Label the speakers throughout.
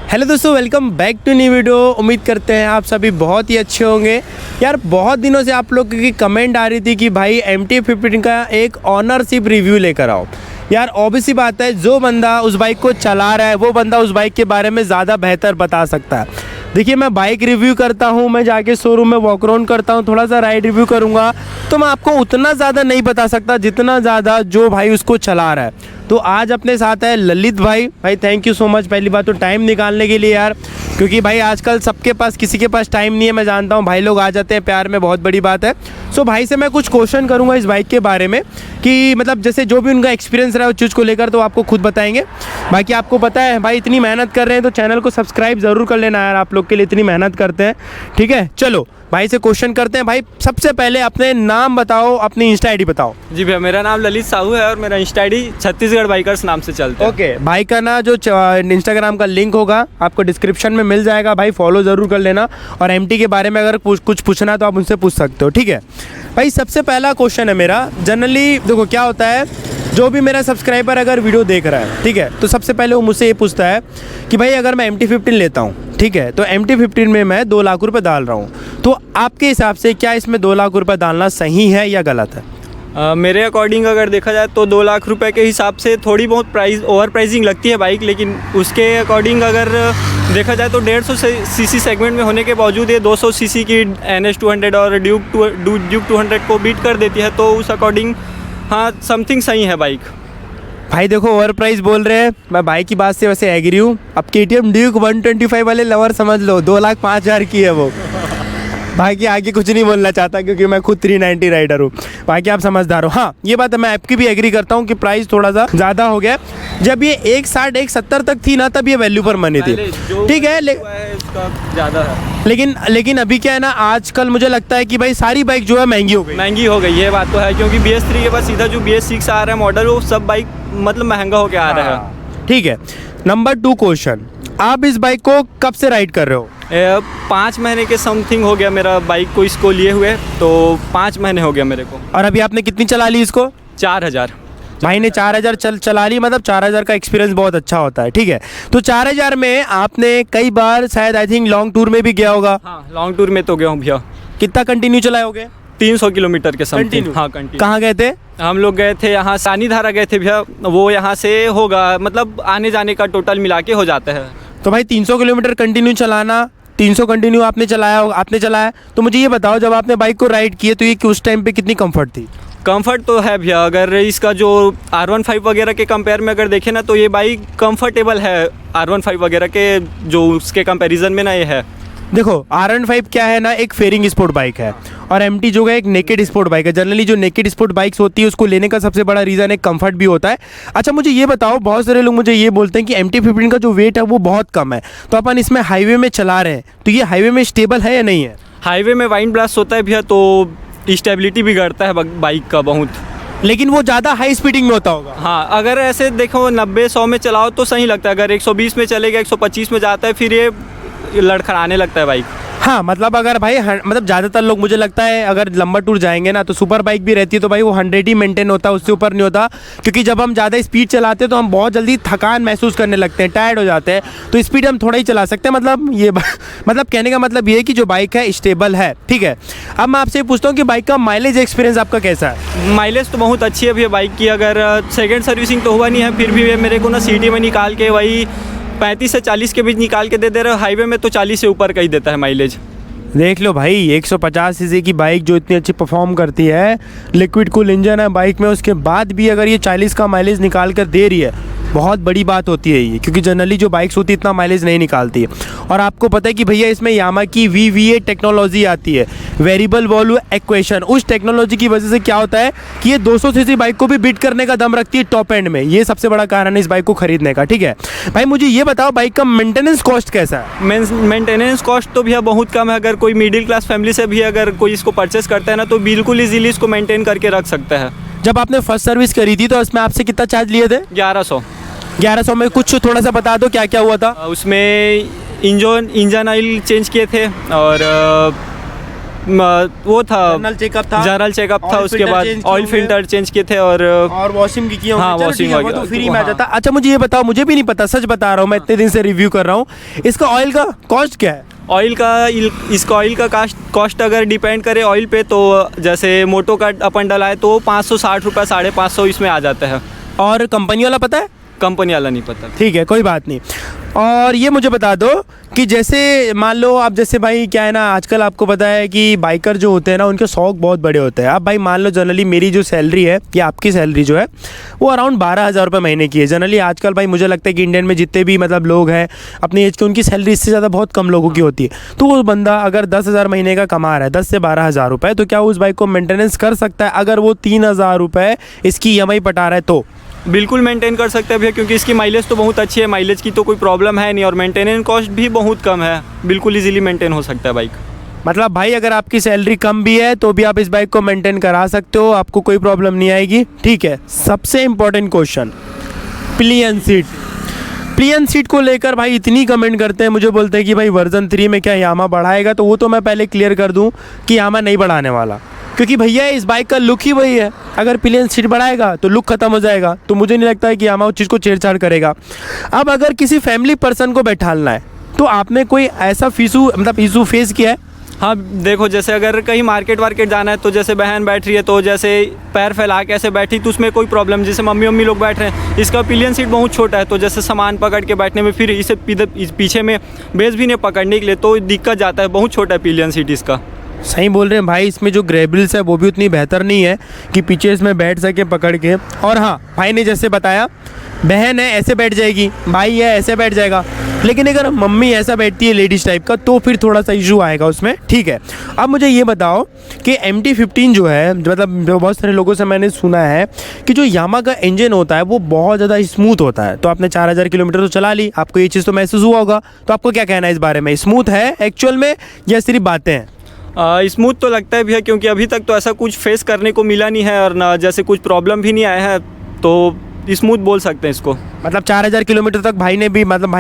Speaker 1: Hello दोस्तों, welcome back to new video. उम्मीद करते हैं आप सभी बहुत ही अच्छे होंगे। यार बहुत दिनों से आप लोग की कमेंट आ रही थी कि भाई MT-15 का एक ऑनरशिप रिव्यू लेकर आओ। यार ऑब्वियसली बात है, जो बंदा उस बाइक को चला रहा है वो बंदा उस बाइक के बारे में ज़्यादा बेहतर बता सकता है। देखिए, मैं बाइक रिव्यू करता हूँ, मैं जाके शोरूम में वॉक अराउंड करता हूँ, थोड़ा सा राइड रिव्यू करूँगा, तो मैं आपको उतना ज़्यादा नहीं बता सकता जितना ज़्यादा जो भाई उसको चला रहा है। तो आज अपने साथ है ललित भाई थैंक यू सो मच पहली बात तो टाइम निकालने के लिए यार, क्योंकि भाई आजकल सबके पास किसी के पास टाइम नहीं है। मैं जानता हूँ भाई लोग आ जाते हैं प्यार में, बहुत बड़ी बात है। सो भाई से मैं कुछ क्वेश्चन करूँगा इस बाइक के बारे में कि मतलब जैसे जो भी उनका एक्सपीरियंस रहा है उस चीज़ को लेकर, तो आपको खुद बताएंगे। बाकी आपको पता है भाई इतनी मेहनत कर रहे हैं तो चैनल को सब्सक्राइब ज़रूर कर लेना यार, आप लोग के लिए इतनी मेहनत करते हैं। ठीक है, चलो भाई से क्वेश्चन करते हैं। भाई सबसे पहले अपने नाम बताओ, अपनी इंस्टा आईडी बताओ।
Speaker 2: जी भैया, मेरा नाम ललित साहू है और मेरा इंस्टा आईडी छत्तीसगढ़ बाइकर्स नाम से चलता है।
Speaker 1: ओके, भाई का ना जो इंस्टाग्राम का लिंक होगा आपको डिस्क्रिप्शन में मिल जाएगा, भाई फॉलो ज़रूर कर लेना। और MT के बारे में अगर कुछ पूछना तो आप उनसे पूछ सकते हो। ठीक है भाई, सबसे पहला क्वेश्चन है मेरा। जनरली देखो क्या होता है, जो भी मेरा सब्सक्राइबर अगर वीडियो देख रहा है, ठीक है, तो सबसे पहले वो मुझसे ये पूछता है कि भाई अगर मैं MT-15 लेता हूँ, ठीक है, तो MT-15 में मैं 2 लाख रुपए डाल रहा हूँ, तो आपके हिसाब से क्या इसमें 2 लाख रुपए डालना सही है या गलत है?
Speaker 2: मेरे अकॉर्डिंग अगर देखा जाए तो 2 लाख रुपए के हिसाब से थोड़ी बहुत ओवर प्राइसिंग लगती है बाइक, लेकिन उसके अकॉर्डिंग अगर देखा जाए तो 150 सीसी सेगमेंट में होने के बावजूद ये 200 सीसी की NS200 और ड्यूक 200 को बीट कर देती है, तो उस अकॉर्डिंग हाँ समथिंग सही है बाइक।
Speaker 1: भाई देखो ओवर प्राइस बोल रहे हैं, मैं बाइक की बात से वैसे एग्री हूँ। अब KTM ड्यूक 125 वाले लवर समझ लो 2,05,000 की है वो। बाकी आगे कुछ नहीं बोलना चाहता क्योंकि मैं खुद 390 राइडर हूँ। बाकी आप समझदार हो। हाँ, ये बात मैं आपकी भी एग्री करता हूँ कि प्राइस थोड़ा सा ज़्यादा हो गया। जब ये 160 170 तक थी ना, तब ये वैल्यू पर मनी थी। ठीक है,
Speaker 2: इसका ज़्यादा है।
Speaker 1: लेकिन अभी क्या है ना, आजकल मुझे लगता है कि भाई सारी बाइक जो है महंगी हो गई। ये
Speaker 2: बात तो है, क्योंकि BS3 के बाद सीधा जो BS6 आ रहा है मॉडल, वो सब बाइक मतलब महंगा होके आ रहा है।
Speaker 1: ठीक है, नंबर 2 क्वेश्चन, आप इस बाइक को कब से राइड कर रहे हो?
Speaker 2: 5 महीने के समथिंग हो गया मेरा बाइक को इसको लिए हुए, तो 5 महीने हो गया मेरे को।
Speaker 1: और अभी आपने कितनी चला ली इसको?
Speaker 2: 4000।
Speaker 1: भाई ने 4000 चला ली, मतलब 4000 का एक्सपीरियंस बहुत अच्छा होता है। ठीक है, तो 4000 में आपने कई बार शायद आई थिंक लॉन्ग टूर में भी गया होगा।
Speaker 2: हाँ, लॉन्ग टूर में तो गया हूँ भैया।
Speaker 1: कितना कंटिन्यू चलाए होगे?
Speaker 2: 300 किलोमीटर के समथिंग। हाँ, कंटिन्यू।
Speaker 1: कहाँ गए थे?
Speaker 2: हम लोग गए थे यहाँ सानीधारा गए थे भैया, वो यहाँ से होगा मतलब आने जाने का टोटल मिला के हो जाता है।
Speaker 1: तो भाई 300 किलोमीटर कंटिन्यू चलाना, 300 कंटिन्यू आपने चलाया, तो मुझे ये बताओ जब आपने बाइक को राइड किए तो ये उस टाइम पे कितनी कंफर्ट थी?
Speaker 2: कंफर्ट तो है भैया, अगर इसका जो R15 वगैरह के कंपेयर में अगर देखें ना, तो ये बाइक कंफर्टेबल है R15 वगैरह के जो उसके कंपैरिजन में ना ये है।
Speaker 1: देखो R15 क्या है ना, एक फेयरिंग स्पोर्ट बाइक है, और MT जो है एक नेकेड स्पोर्ट बाइक है। जनरली जो नेकेड स्पोर्ट बाइक्स होती है उसको लेने का सबसे बड़ा रीज़न एक कंफर्ट भी होता है। अच्छा मुझे ये बताओ, बहुत सारे लोग मुझे ये बोलते हैं कि MT-15 का जो वेट है वो बहुत कम है, तो अपन इसमें हाईवे में चला रहे हैं, तो ये हाईवे में स्टेबल है या नहीं है?
Speaker 2: हाईवे में वाइंड ब्लास्ट होता है भैया, तो स्टेबिलिटी बिगड़ता है बाइक का बहुत,
Speaker 1: लेकिन वो ज़्यादा हाई स्पीडिंग में होता होगा।
Speaker 2: हाँ, अगर ऐसे देखो 90-100 में चलाओ तो सही लगता है, अगर 120 में चलेगा 125 में जाता है फिर ये लड़खड़ाने लगता है बाइक।
Speaker 1: हाँ, मतलब अगर भाई मतलब ज़्यादातर लोग मुझे लगता है अगर लंबा टूर जाएंगे ना तो सुपर बाइक भी रहती है तो भाई वो 100 ही मेंटेन होता है, उससे ऊपर नहीं होता, क्योंकि जब हम ज़्यादा स्पीड चलाते हैं तो हम बहुत जल्दी थकान महसूस करने लगते हैं, टायर्ड हो जाते हैं, तो स्पीड हम थोड़ा ही चला सकते हैं। मतलब ये मतलब कहने का मतलब ये है कि जो बाइक है स्टेबल है। ठीक है, अब मैं आपसे पूछता हूँ कि बाइक का माइलेज एक्सपीरियंस आपका कैसा है?
Speaker 2: माइलेज तो बहुत अच्छी है भैया बाइक की, अगर सेकेंड सर्विसिंग तो हुआ नहीं है, फिर भी मेरे को ना सिटी में निकाल के वही 35 से 40 के बीच निकाल के दे रहे हो, हाईवे में तो 40 से ऊपर का ही देता है माइलेज।
Speaker 1: देख लो भाई, 150 सीसी की बाइक जो इतनी अच्छी परफॉर्म करती है, लिक्विड कूल इंजन है बाइक में, उसके बाद भी अगर ये 40 का माइलेज निकाल कर दे रही है, बहुत बड़ी बात होती है ये, क्योंकि जनरली जो बाइक्स होती है इतना माइलेज नहीं निकालती है। और आपको पता है कि भैया इसमें यामा की VVA टेक्नोलॉजी आती है, वेरिएबल वॉल्यू एक्वेशन। उस टेक्नोलॉजी की वजह से क्या होता है कि ये 200 सीसी बाइक को भी बीट करने का दम रखती है टॉप एंड में। ये सबसे बड़ा कारण है इस बाइक को खरीदने का। ठीक है भाई, मुझे ये बताओ बाइक का मेंटेनेंस कॉस्ट कैसा है?
Speaker 2: मेंटेनेंस कॉस्ट तो भैया बहुत कम है, अगर कोई मिडिल क्लास फैमिली से भी अगर कोई इसको परचेस करता है ना, तो बिल्कुल ईजीली इसको मेंटेन करके रख सकता है।
Speaker 1: जब आपने फर्स्ट सर्विस करी थी तो उसमें आपसे कितना चार्ज लिए थे?
Speaker 2: 1100
Speaker 1: में कुछ थोड़ा सा बता दो क्या क्या हुआ था?
Speaker 2: उसमें इंजन ऑयल चेंज किए थे और वो था
Speaker 1: जनरल चेकअप था,
Speaker 2: जनरल चेकअप था,
Speaker 1: ऑयल
Speaker 2: उसके
Speaker 1: फिल्टर
Speaker 2: बाद
Speaker 1: चेंज किए
Speaker 2: ऑयल
Speaker 1: होंगे।
Speaker 2: फिल्टर चेंज किए थे और
Speaker 1: वॉशिंग की किए होंगे।
Speaker 2: हाँ,
Speaker 1: चलो
Speaker 2: वॉशिंग
Speaker 1: ठीक है, वो
Speaker 2: वगैरह
Speaker 1: तो फ्री में आ
Speaker 2: हाँ।
Speaker 1: जाता। अच्छा मुझे ये बताओ, मुझे भी नहीं पता, सच बता रहा हूँ, मैं इतने दिन से रिव्यू कर रहा हूँ, इसका ऑयल का कॉस्ट क्या है?
Speaker 2: ऑयल का इसका ऑयल का कॉस्ट अगर डिपेंड करे ऑयल पे, तो जैसे मोटो का अपन डलाए तो 560 रुपये, 550 इसमें आ जाता है।
Speaker 1: और कंपनी वाला पता है?
Speaker 2: कंपनी वाला नहीं पता।
Speaker 1: ठीक है, कोई बात नहीं। और ये मुझे बता दो कि जैसे मान लो आप, जैसे भाई क्या है ना, आजकल आपको पता है कि बाइकर जो होते हैं ना, उनके शौक बहुत बड़े होते हैं। अब भाई मान लो जनरली मेरी जो सैलरी है या आपकी सैलरी जो है वो अराउंड 12,000 रुपये महीने की है। जनरली आजकल भाई मुझे लगता है कि इंडियन में जितने भी मतलब लोग हैं अपनी एज के, उनकी सैलरी इससे ज़्यादा बहुत कम लोगों की होती है। तो वो बंदा अगर 10,000 महीने का कमा रहा है, 10 से 12,000 रुपये, तो क्या उस बाइक को मेंटेनेंस कर सकता है अगर वो 3,000 रुपये इसकी EMI पटा रहा है तो?
Speaker 2: बिल्कुल मेंटेन कर सकते हैं भैया, क्योंकि इसकी माइलेज तो बहुत अच्छी है, माइलेज की तो कोई प्रॉब्लम है नहीं, और मेंटेनेंस कॉस्ट भी बहुत कम है, बिल्कुल इजीली मेंटेन हो सकता है बाइक।
Speaker 1: मतलब भाई अगर आपकी सैलरी कम भी है तो भी आप इस बाइक को मेंटेन करा सकते हो, आपको कोई प्रॉब्लम नहीं आएगी। ठीक है, सबसे important question, pillion seat. Pillion seat को लेकर भाई इतनी कमेंट करते हैं, मुझे बोलते हैं कि भाई वर्जन 3 में क्या यामा बढ़ाएगा, तो वो तो मैं पहले क्लियर कर दूं कि यामा नहीं बढ़ाने वाला, क्योंकि भैया इस बाइक का लुक ही वही है। अगर पिलियन सीट बढ़ाएगा तो लुक खत्म हो जाएगा, तो मुझे नहीं लगता है कि यामा उस चीज़ को छेड़छाड़ करेगा। अब अगर किसी फैमिली पर्सन को बैठालना है तो आपने कोई ऐसा इशू फेस किया है?
Speaker 2: हाँ देखो, जैसे अगर कहीं मार्केट वार्केट जाना है तो जैसे बहन बैठ रही है तो जैसे पैर फैला के ऐसे बैठी तो उसमें कोई प्रॉब्लम, जैसे मम्मी लोग बैठ रहे हैं, इसका पिलियन सीट बहुत छोटा है तो जैसे सामान पकड़ के बैठने में, फिर इसे पीछे में बेस भी नहीं पकड़ने के लिए तो दिक्कत जाता है, बहुत छोटा है पिलियन सीट इसका।
Speaker 1: सही बोल रहे हैं भाई, इसमें जो ग्रेबिल्स है वो भी उतनी बेहतर नहीं है कि पीछे इसमें बैठ सके पकड़ के। और हाँ, भाई ने जैसे बताया बहन है ऐसे बैठ जाएगी, भाई है ऐसे बैठ जाएगा, लेकिन अगर मम्मी ऐसा बैठती है लेडीज़ टाइप का तो फिर थोड़ा सा इशू आएगा उसमें। ठीक है, अब मुझे ये बताओ कि MT-15 जो है, मतलब बहुत सारे लोगों से मैंने सुना है कि जो यामा का इंजन होता है वो बहुत ज़्यादा स्मूथ होता है। तो आपने 4,000 किलोमीटर तो चला ली, आपको ये चीज़ तो महसूस हुआ होगा, तो आपको क्या कहना है इस बारे में? स्मूथ है एक्चुअल में या सिर्फ बातें हैं?
Speaker 2: स्मूथ तो लगता है भैया, क्योंकि अभी तक तो ऐसा कुछ फेस करने को मिला नहीं है और ना जैसे कुछ प्रॉब्लम भी नहीं आया है, तो स्मूथ बोल सकते हैं इसको।
Speaker 1: मतलब 4,000 किलोमीटर तक भाई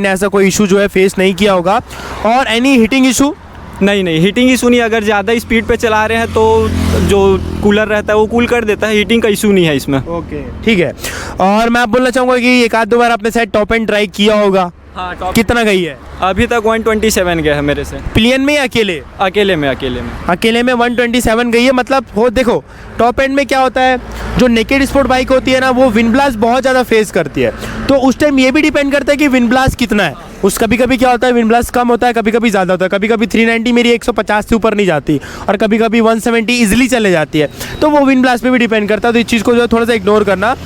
Speaker 1: ने ऐसा कोई इशू जो है फेस नहीं किया होगा। और एनी हीटिंग इशू?
Speaker 2: नहीं, हीटिंग इशू नहीं। अगर ज़्यादा स्पीड पे चला रहे हैं तो जो कूलर रहता है वो कूल कर देता है, हीटिंग का इशू नहीं है इसमें।
Speaker 1: ओके ठीक है। और मैं आप बोलना चाहूँगा कि एक आध दो बार आपने शायद टॉप एंड ट्राई किया होगा,
Speaker 2: हाँ टॉप
Speaker 1: कितना गई है
Speaker 2: अभी तक 127 गया है मेरे से।
Speaker 1: पिलियन में या अकेले?
Speaker 2: अकेले में
Speaker 1: अकेले में 127 गई है। मतलब हो देखो, टॉप एंड में क्या होता है, जो नेकेड स्पोर्ट बाइक होती है ना, वो विंड ब्लास्ट बहुत ज़्यादा फेस करती है, तो उस टाइम ये भी डिपेंड करता है कि विंड ब्लास्ट कितना है। उस कभी कभी क्या होता है, विंड ब्लास्ट कम होता है, कभी कभी ज़्यादा होता है, कभी कभी 390 मेरी 150 से ऊपर नहीं जाती और कभी कभी 170 ईजिली चले जाती है, तो वो विंड ब्लास्ट पे भी डिपेंड करता है। तो इस चीज़ को जो है थोड़ा सा इग्नोर करना।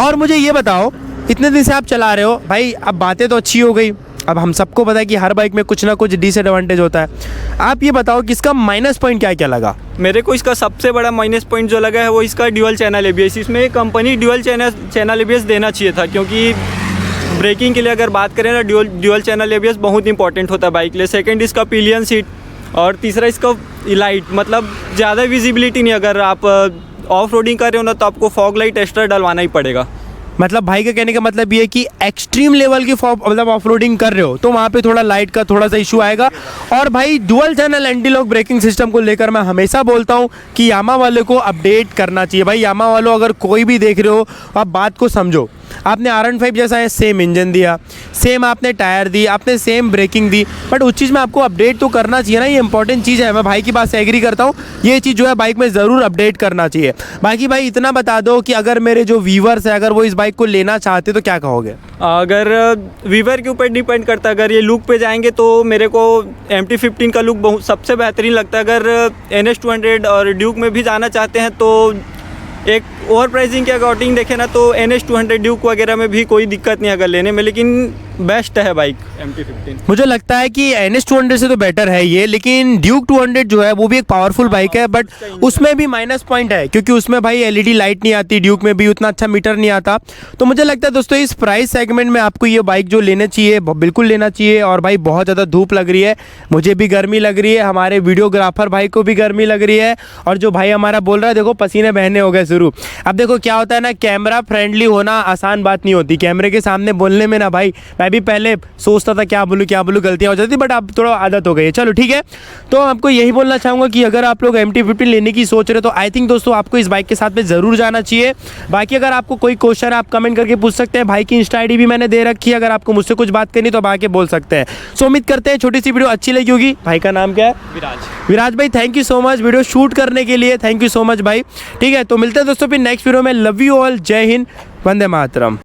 Speaker 1: और मुझे ये बताओ, इतने दिन से आप चला रहे हो भाई, अब बातें तो अच्छी हो गई, अब हम सबको पता है कि हर बाइक में कुछ ना कुछ डिसएडवांटेज होता है। आप ये बताओ कि इसका माइनस पॉइंट क्या क्या लगा?
Speaker 2: मेरे को इसका सबसे बड़ा माइनस पॉइंट जो लगा है वो इसका ड्यूअल चैनल एबीएस। इसमें कंपनी ड्यूअल चैनल एबीएस देना चाहिए था, क्योंकि ब्रेकिंग के लिए अगर बात करें ना, ड्यूअल चैनल एबीएस बहुत इंपॉर्टेंट होता है बाइक के लिए। सेकंड इसका पिलियन सीट, और तीसरा इसका लाइट, मतलब ज़्यादा विजिबिलिटी नहीं। अगर आप ऑफ रोडिंग कर रहे हो ना तो आपको फॉग लाइट एक्स्ट्रा डलवाना ही पड़ेगा।
Speaker 1: मतलब भाई का कहने का मतलब ये है कि एक्सट्रीम लेवल की मतलब ऑफ रोडिंग कर रहे हो तो वहाँ पे थोड़ा लाइट का थोड़ा सा इशू आएगा। और भाई dual channel anti lock braking system को लेकर मैं हमेशा बोलता हूँ कि यामा वाले को अपडेट करना चाहिए। भाई यामा वालों, अगर कोई भी देख रहे हो आप बात को समझो। आपने R15 जैसा है सेम इंजन दिया, सेम आपने टायर दी, आपने सेम ब्रेकिंग दी, बट उस चीज़ में आपको अपडेट तो करना चाहिए ना, ये इंपॉर्टेंट चीज़ है। मैं भाई की बात से एग्री करता हूँ, ये चीज़ जो है बाइक में ज़रूर अपडेट करना चाहिए। बाकी भाई इतना बता दो कि अगर मेरे जो व्यूवर्स हैं, अगर वो इस बाइक को लेना चाहते तो क्या कहोगे?
Speaker 2: अगर व्यूवर के ऊपर डिपेंड करता है। अगर ये लुक पे जाएंगे तो मेरे को MT-15 का लुक बहुत सबसे बेहतरीन लगता है। अगर NS200 और ड्यूक में भी जाना चाहते हैं तो एक ओवर प्राइसिंग के अकॉर्डिंग देखें ना तो NS200 ड्यूक वगैरह में भी कोई दिक्कत नहीं अगर लेने में, लेकिन बेस्ट है बाइक MT-15।
Speaker 1: मुझे लगता है कि NS200 से तो बेटर है ये, लेकिन ड्यूक 200 जो है वो भी एक पावरफुल बाइक है, बट उसमें भी माइनस पॉइंट है क्योंकि उसमें भाई LED लाइट नहीं आती, ड्यूक में भी उतना अच्छा मीटर नहीं आता। तो मुझे लगता है दोस्तों इस प्राइस सेगमेंट में आपको ये बाइक जो लेना चाहिए बिल्कुल लेना चाहिए। और भाई बहुत ज़्यादा धूप लग रही है, मुझे भी गर्मी लग रही है, हमारे वीडियोग्राफर भाई को भी गर्मी लग रही है, और जो भाई हमारा बोल रहा है देखो पसीने बहने हो गए शुरू। अब देखो क्या होता है ना, कैमरा फ्रेंडली होना आसान बात नहीं होती। कैमरे के सामने बोलने में ना भाई मैं मैं भी पहले सोचता था क्या बोलूँ गलतियाँ हो जाती, बट अब थोड़ा आदत हो गई है। चलो ठीक है, तो आपको यही बोलना चाहूँगा कि अगर आप लोग MT-15 लेने की सोच रहे हो तो आई थिंक दोस्तों आपको इस बाइक के साथ में ज़रूर जाना चाहिए। बाकी अगर आपको कोई क्वेश्चन आप कमेंट करके पूछ सकते हैं, भाई की इंस्टा ID भी मैंने दे रखी है, अगर आपको मुझसे कुछ बात करनी तो आप आके बोल सकते हैं। सो उम्मीद करते हैं छोटी सी वीडियो अच्छी लगी होगी। भाई का नाम क्या है? विराज भाई, thank you so much video shoot करने के लिए, थैंक यू सो मच भाई। ठीक है, तो मिलते हैं दोस्तों फिर नेक्स्ट वीडियो में। लव यू ऑल, जय हिंद, वंदे मातरम।